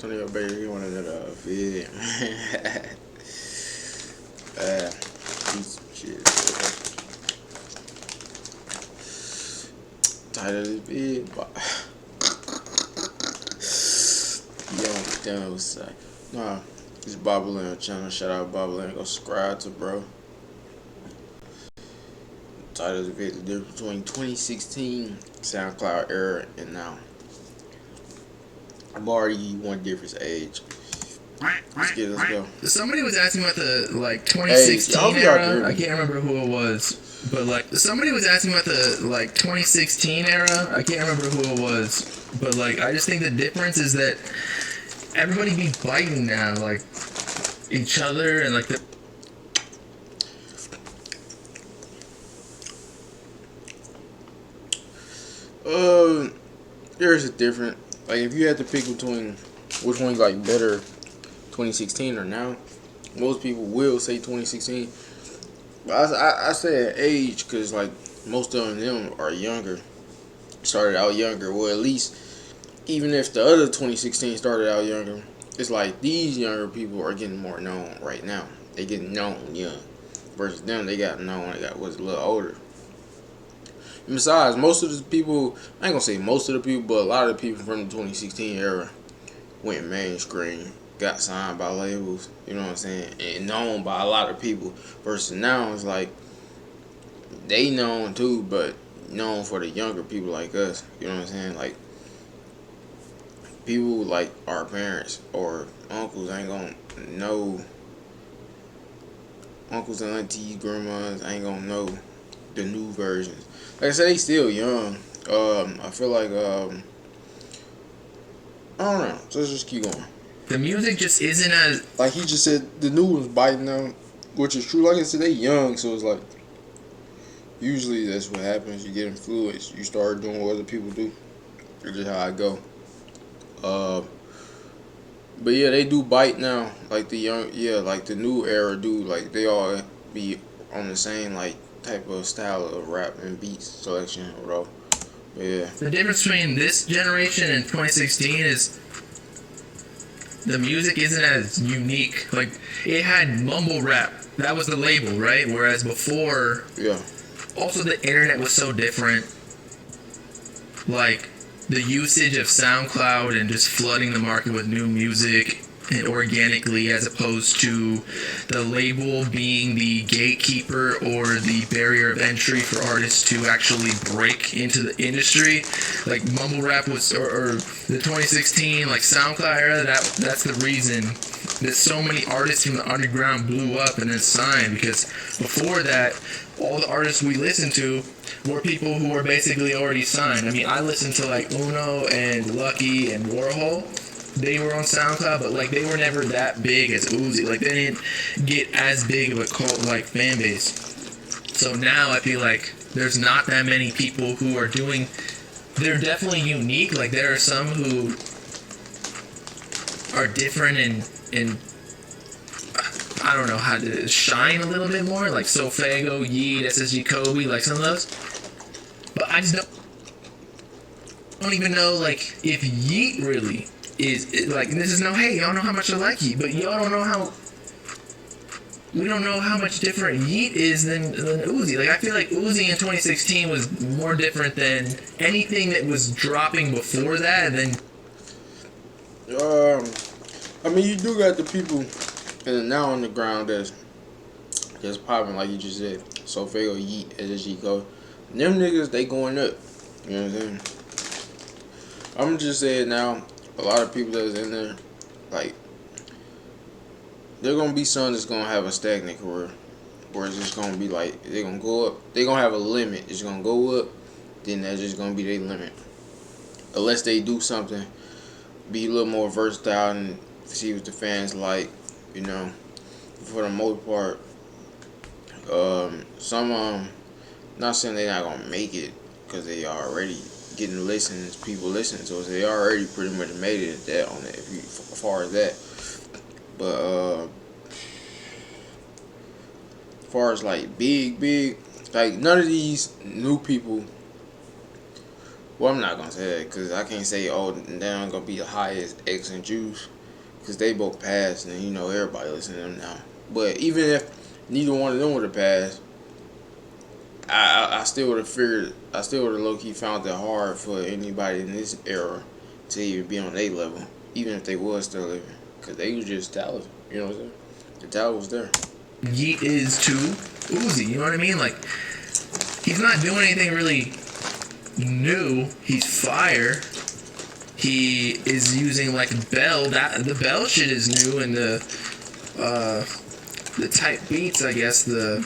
Antonio Baker, he wanted another vid. Piece of shit. Tired of this vid, but yo, damn, what's that? Nah, it's Bobbalam channel. Shout out Bobbalam. Go subscribe to bro. Tired of the vid. The difference between 2016 SoundCloud era and now. I'm already one difference age. Let's go. Somebody was asking about the 2016 era. I can't remember who it was, but somebody was asking about the 2016 era. I can't remember who it was, but I just think the difference is that everybody be biting now, each other and the. There's a different. If you had to pick between which one you better, 2016 or now, most people will say 2016. But I say age because most of them are younger, started out younger. Well, at least even if the other 2016 started out younger, it's these younger people are getting more known right now. They getting known young, versus them they got known they was a little older. And besides, most of the people, I ain't gonna say most of the people, but a lot of the people from the 2016 era went mainstream, got signed by labels, you know what I'm saying, and known by a lot of people. Versus now, it's they known too, but known for the younger people like us, you know what I'm saying? People like our parents or uncles ain't gonna know, uncles and aunties, grandmas ain't gonna know the new versions. Like I said, they still young. I feel I don't know. So let's just keep going. The music just isn't as he just said the new one's biting them, which is true. Like I said, they young, so it's usually that's what happens. You get influenced. You start doing what other people do. That's just how I go. But yeah, they do bite now. The young, the new era do. They all be on the same type of style of rap and beats selection, bro. But yeah. The difference between this generation and 2016 is the music isn't as unique. It had mumble rap. That was the label, right? Whereas before, yeah. Also, the internet was so different. The usage of SoundCloud and just flooding the market with new music and organically, as opposed to the label being the gatekeeper or the barrier of entry for artists to actually break into the industry. Mumble rap was, or the 2016 SoundCloud era. That's the reason that so many artists from the underground blew up and then signed, because before that, all the artists we listened to were people who were basically already signed. I mean, I listened to Uno and Lucky and Warhol. They were on SoundCloud, but they were never that big as Uzi. They didn't get as big of a cult fan base. So now I feel there's not that many people who are doing. They're definitely unique. There are some who are different and I don't know how to shine a little bit more, Sofago, Yeet, SSG Kobe, some of those. But I just don't even know if Yeet really is this is no hate. Y'all know how much I like Yeet, but y'all don't know how. We don't know how much different Yeet is than Uzi. I feel Uzi in 2016 was more different than anything that was dropping before that. Then, I mean, you do got the people and now on the ground that's popping, like you just said. Sofago, Yeet, SSG Code. Them niggas, they going up. You know what I'm saying? I'm just saying now, a lot of people that's in there, they're gonna be some that's gonna have a stagnant career, where it's just gonna be they're gonna go up. They're gonna have a limit. It's gonna go up, then that's just gonna be their limit. Unless they do something, be a little more versatile and see what the fans like. You know, for the most part, some not saying they're not gonna make it because they already getting listens, people listening to us. They already pretty much made it at that on it. As far as that, but as far as big, none of these new people Well, I'm not gonna say that because I can't say they're gonna be the highest X and Juice because they both passed and you know everybody listening to them now. But even if neither one of them would have passed, I still would have figured. I still would have low key found it hard for anybody in this era to even be on their level, even if they was still living, because they was just talented. You know what I'm saying? The talent was there. Yeet is to Uzi. You know what I mean? Like, he's not doing anything really new. He's fire. He is using like Bell. The Bell shit is new, and the type beats, I guess, the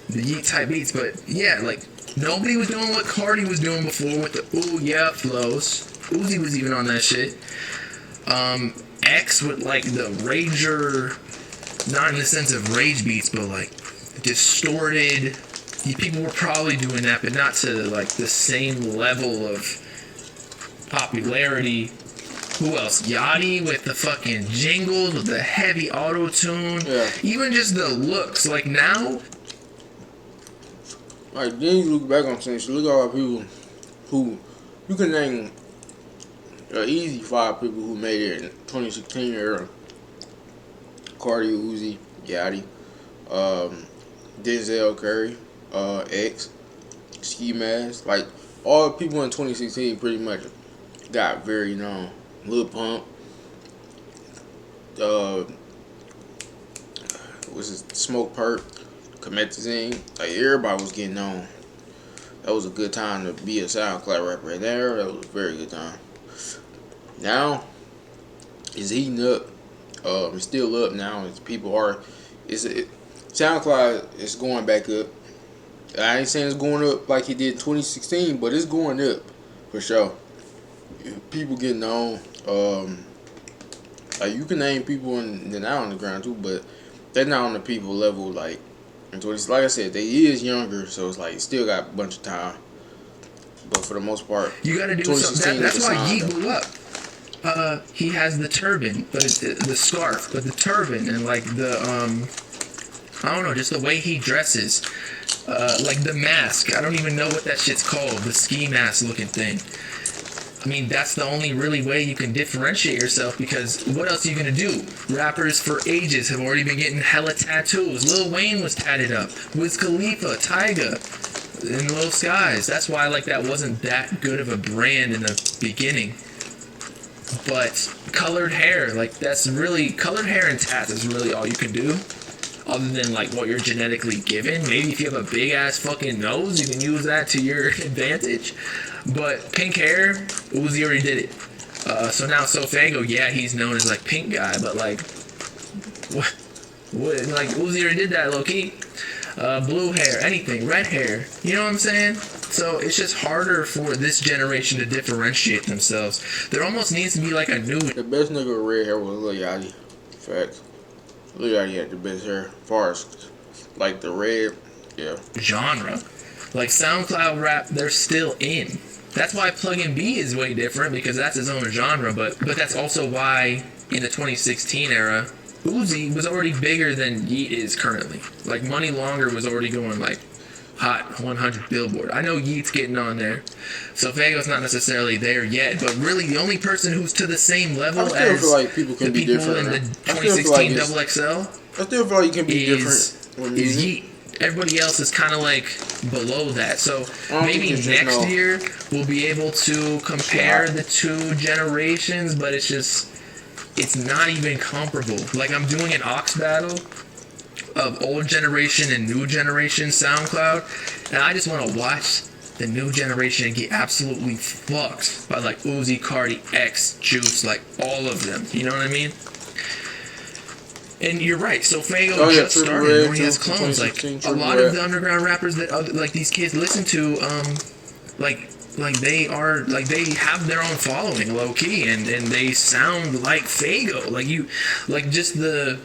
Yeet type beats. But yeah, like nobody was doing what Cardi was doing before with the ooh yeah flows. Uzi was even on that shit. X with like the rager, not in the sense of rage beats, but like distorted. People were probably doing that, but not to like the same level of popularity. Who else? Yachty with the fucking jingles, with the heavy auto tune. Yeah. Even just the looks. Like now, like then you look back on things. Look at all the people who you can name easy 5 people who made it in 2016 era. Cardi, Uzi, Yachty, Denzel Curry, X, Ski Mask. Like all the people in 2016 pretty much got very known. Lil Pump, what's his Smoke Perp, Comethazine. Like everybody was getting on. That was a good time to be a SoundCloud rapper right there. That was a very good time. Now it's heating up. It's still up now. SoundCloud is going back up. I ain't saying it's going up like it did in 2016, but it's going up for sure. People getting on. Like you can name people they're not on the ground too, but they're not on the people level like. Like I said, they is younger, so it's like still got a bunch of time. But for the most part, you gotta do something. That's why Yeet blew up. He has the turban, but the scarf, but the turban, and like the I don't know, just the way he dresses, like the mask. I don't even know what that shit's called, the ski mask looking thing. I mean, that's the only really way you can differentiate yourself, because what else are you gonna do? Rappers for ages have already been getting hella tattoos. Lil Wayne was tatted up. Wiz Khalifa, Tyga, and Lil Skies. That's why like that wasn't that good of a brand in the beginning. But colored hair, like that's really, colored hair and tats is really all you can do. Other than like what you're genetically given. Maybe if you have a big ass fucking nose, you can use that to your advantage. But pink hair, Uzi already did it. So now Sofago, yeah, he's known as like pink guy, but like, what like Uzi already did that low key. Blue hair, anything, red hair, you know what I'm saying? So it's just harder for this generation to differentiate themselves. There almost needs to be like a new. The best nigga with red hair was Lil Yachty. Facts. Lil Yachty had the best hair, far as like the red, yeah. Genre, like SoundCloud rap, they're still in. That's why Plug B is way different, because that's his own genre. But that's also why in the 2016 era, Uzi was already bigger than Yeet is currently. Like Money Longer was already going like hot 100 Billboard. I know Yeet's getting on there, so Fago's not necessarily there yet. But really, the only person who's to the same level as feel like people can the be people different, in the right? 2016 Double XL I still feel like you can be different. Is Yeet. Everybody else is kind of like below that. So maybe next year we'll be able to compare the two generations, but it's not even comparable. Like I'm doing an aux battle of old generation and new generation SoundCloud, and I just want to watch the new generation get absolutely fucked by like Uzi, Cardi, X, Juice, like all of them. You know what I mean? And you're right. So Fago just started, or he has clones. Like a lot of the underground rappers that like these kids listen to, like they have their own following, low key, and they sound like Fago. Like just the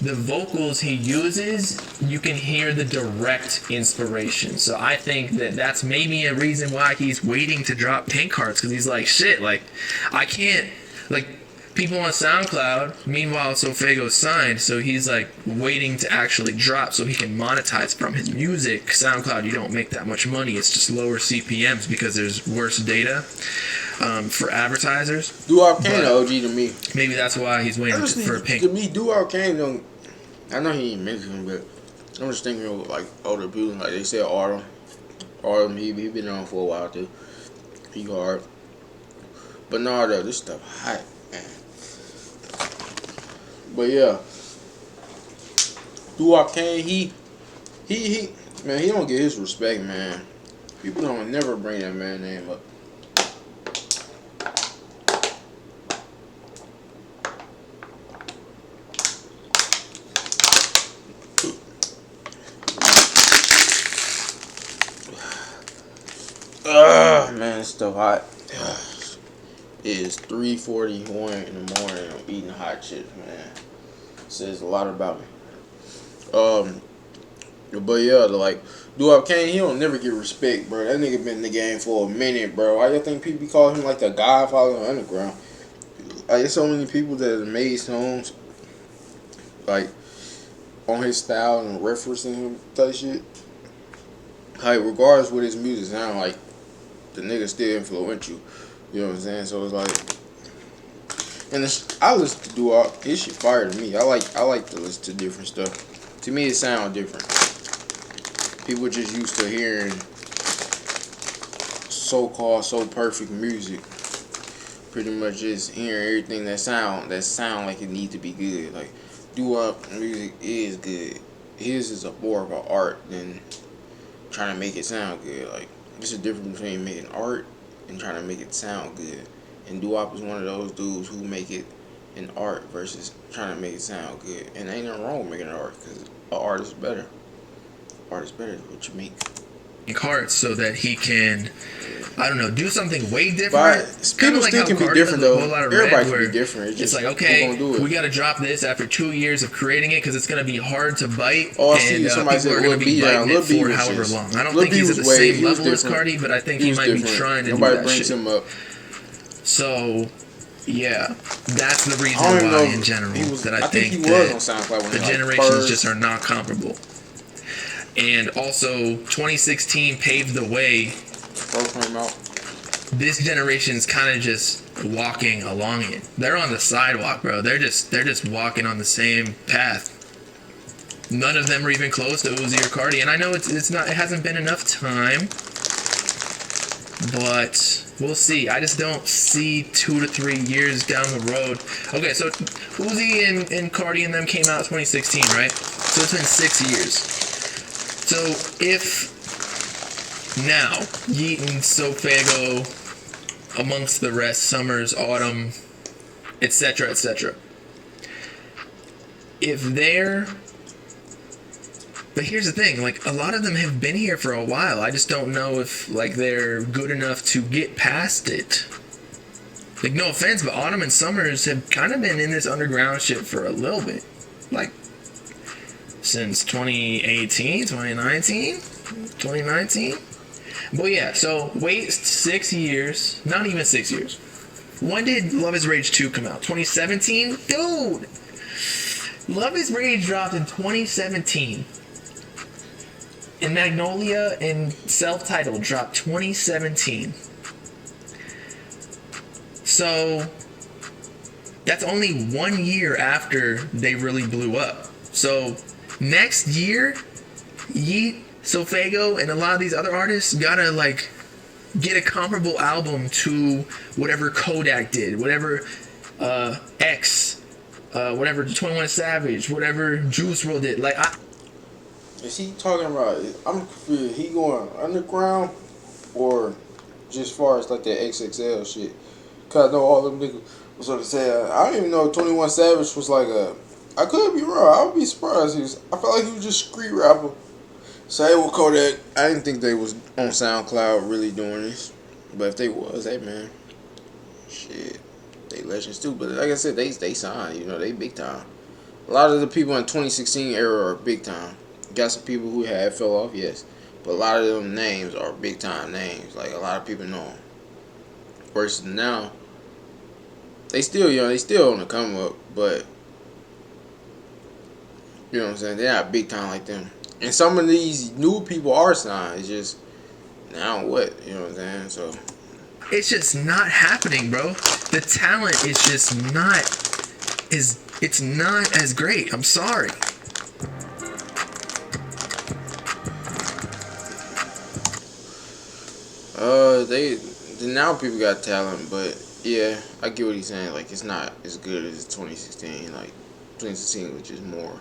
vocals he uses, you can hear the direct inspiration. So I think that's maybe a reason why he's waiting to drop Pink Hearts, because he's like, shit, like I can't, like people on SoundCloud, meanwhile, Sofago's signed, so he's like waiting to actually drop so he can monetize from his music. SoundCloud, you don't make that much money. It's just lower CPMs because there's worse data for advertisers. Doo-Wop Kane the OG to me. Maybe that's why he's waiting Honestly, for a pink. to me, Doo-Wop Kane don't. I know he ain't mentioned him, but I'm just thinking of like older people. Like they said, Artem, he been on for a while too. He hard. But no, though, this stuff hot, man. But yeah, Doo-Wop Kane, he, man, he don't get his respect, man. People don't never bring that man name up. Man, this stuff hot. It is 3:41 in the morning. I'm eating hot chips, man. Says a lot about me. But yeah, like Doo-Wop Kane, he don't never get respect, bro. That nigga been in the game for a minute, bro. Why y'all think people be calling him like the Godfather of the underground? Like, there's so many people that have made songs like on his style and referencing him type shit. Like regardless what his music sound like, the nigga still influential. You know what I'm saying? So it's like, and I listen to Doo-Wop. His shit fire to me. I like to listen to different stuff. To me, it sound different. People just used to hearing so-called so perfect music. Pretty much just hearing everything that sound like it need to be good. Like Doo-Wop music is good. His is more of an art than trying to make it sound good. Like there's a difference between making art and trying to make it sound good. And Doo-Wop is one of those dudes who make it an art versus trying to make it sound good. And ain't nothing wrong with making an art because an art is better. Art is better than what you make. Hearts so that he can, I don't know, do something way different. But people like still can be different though. Everybody can be different. It's like, okay, we got to drop this after 2 years of creating it because it's going to be hard to bite. Oh, I see somebody said going to be biting it for however long. I don't think he's at the same level as Cardi, but I think he might be trying to do that shit. Nobody brings him up. So, yeah, that's the reason why in general that I think he was on SoundCloud when the generations just are not comparable. And also, 2016 paved the way. This generation's kind of just walking along it. They're on the sidewalk, bro. They're just walking on the same path. None of them are even close to Uzi or Cardi, and I know it hasn't been enough time, but we'll see. I just don't see 2 to 3 years down the road. Okay, so Uzi and Cardi and them came out 2016, right? So it's been 6 years. So if now Yeet and Sofago, amongst the rest, Summers, Autumn, etc., etc., if they're, but here's the thing, like a lot of them have been here for a while. I just don't know if like they're good enough to get past it. Like no offense, but Autumn and Summers have kind of been in this underground shit for a little bit, like since 2018, 2019. But yeah, so wait 6 years, not even 6 years. When did Love is Rage 2 come out? 2017? Dude! Love is Rage dropped in 2017. And Magnolia and Self-Titled dropped 2017. So that's only 1 year after they really blew up. So next year, Yeet, Sofago, and a lot of these other artists gotta like get a comparable album to whatever Kodak did, whatever X, whatever 21 Savage, whatever Juice WRLD did. Like, is he talking about? I'm confused. He going underground or just far as like that XXL shit? Cause I know all them niggas was sort of saying. I don't even know if 21 Savage was like a. I could be wrong. I would be surprised. I felt like he was just a street rapper. Same with Kodak. I didn't think they was on SoundCloud really doing this. But if they was, hey man, shit, they legends too. But like I said, they signed. You know, they big time. A lot of the people in 2016 era are big time. Got some people who had fell off, yes. But a lot of them names are big time names. Like a lot of people know them. Versus now, they still young, they still on the come up, but you know what I'm saying, they're not big time like them. And some of these new people are signed. It's just now what, you know what I'm saying? So It's just not happening, bro. The talent is just not it's not as great. I'm sorry. they now people got talent, but yeah, I get what he's saying. Like it's not as good as 2016. Like 2016 was just more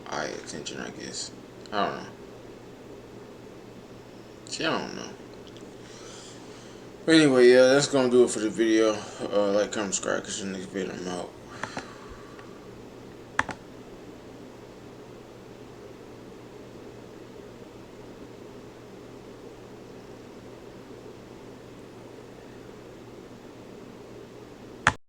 eye attention, I guess. I don't know. See, I don't know. But anyway, yeah, that's gonna do it for the video. Like, comment, subscribe, cause the next video I'm out.